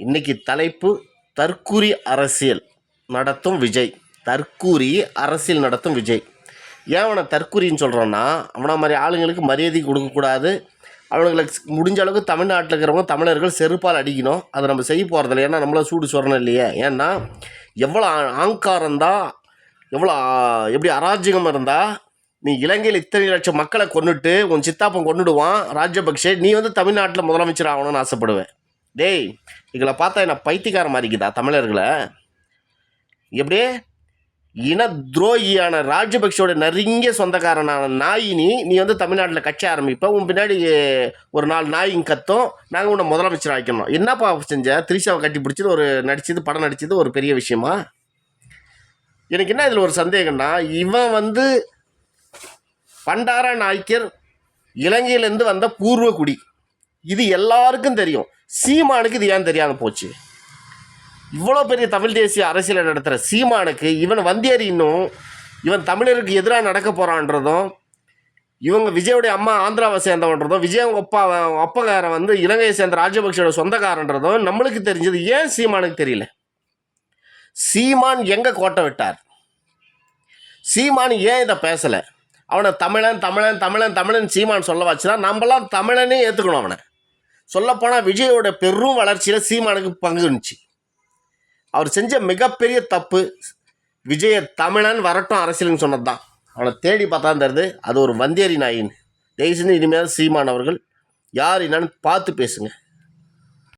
இன்னைக்கு தலைப்பு தற்கூரி அரசியல் நடத்தும் விஜய். தற்கூரி அரசியல் நடத்தும் விஜய். ஏன் அவனை தற்கூரின்னு சொல்கிறோன்னா, அவனை மாதிரி ஆளுங்களுக்கு மரியாதை கொடுக்கக்கூடாது. அவனுங்களுக்கு முடிஞ்ச அளவுக்கு தமிழ்நாட்டில் இருக்கிறவங்க தமிழர்கள் செருப்பால் அடிக்கணும். அதை நம்ம செய்ய போகிறதில்ல. ஏன்னா நம்மள சூடு சொரணம் இல்லையே. ஏன்னா எவ்வளோ ஆங்காரம்தான், எவ்வளோ எப்படி அராஜகம் இருந்தால், நீ இலங்கையில் இத்தனை லட்சம் மக்களை கொண்டுட்டு உன் சித்தாப்பன் கொண்டுடுவான் ராஜபக்ஷே, நீ தமிழ்நாட்டில் முதலமைச்சர் ஆகணும்னு ஆசைப்படுவேன். டேய், இதில் பார்த்தா என்ன பைத்தியக்கார மாதிரிக்குதா தமிழர்களை? எப்படியே இன துரோகியான ராஜபக்ஷோட நெருங்கிய சொந்தக்காரனான நாயினி நீ தமிழ்நாட்டில் கட்சி ஆரம்பிப்ப, உன் பின்னாடி ஒரு 4 நாயிங்க கத்தும், நாங்கள் உன்னை முதலமைச்சர் ஆக்கணும். என்னப்பா செஞ்ச? திரிஷாவை கட்டி பிடிச்சது, ஒரு நடிச்சது, படம் நடிச்சது ஒரு பெரிய விஷயமா? எனக்கு என்ன இதில் ஒரு சந்தேகம்னா, இவன் பண்டார நாய்க்கர் இலங்கையிலேருந்து வந்த பூர்வ குடி, இது எல்லாருக்கும் தெரியும். சீமானுக்கு இது ஏன் தெரியாமல் போச்சு? இவ்வளோ பெரிய தமிழ் தேசிய அரசியலை நடத்துகிற சீமானுக்கு இவன் வந்தியறி இன்னும் இவன் தமிழருக்கு எதிராக நடக்க போகிறான்றதும், இவங்க விஜயோடைய அம்மா ஆந்திராவை சேர்ந்தவன்றதும், விஜய் அப்பங்காரன் இலங்கையை சேர்ந்த ராஜபக்ஷோட சொந்தக்காரன்றதும் நம்மளுக்கு தெரிஞ்சது. ஏன் சீமானுக்கு தெரியல? சீமான் எங்கே கோட்டை விட்டார்? சீமான் ஏன் இதை பேசலை? அவனை தமிழன் தமிழன் தமிழன் தமிழன் சீமான் சொல்ல வச்சுனா நம்மளாம் தமிழனே ஏற்றுக்கணும். அவனை சொல்லப்போனால் விஜயோட பெரும் வளர்ச்சியில் சீமானுக்கு பங்கு இருந்துச்சு. அவர் செஞ்ச மிகப்பெரிய தப்பு விஜய தமிழன் வரட்டும் அரசியல்னு சொன்னது தான். அவனை தேடி பார்த்தா தருது அது ஒரு வந்தியறி நாயின்னு. தயவுசெய்து இனிமேல் சீமான் அவர்கள் யார் என்னன்னு பார்த்து பேசுங்க.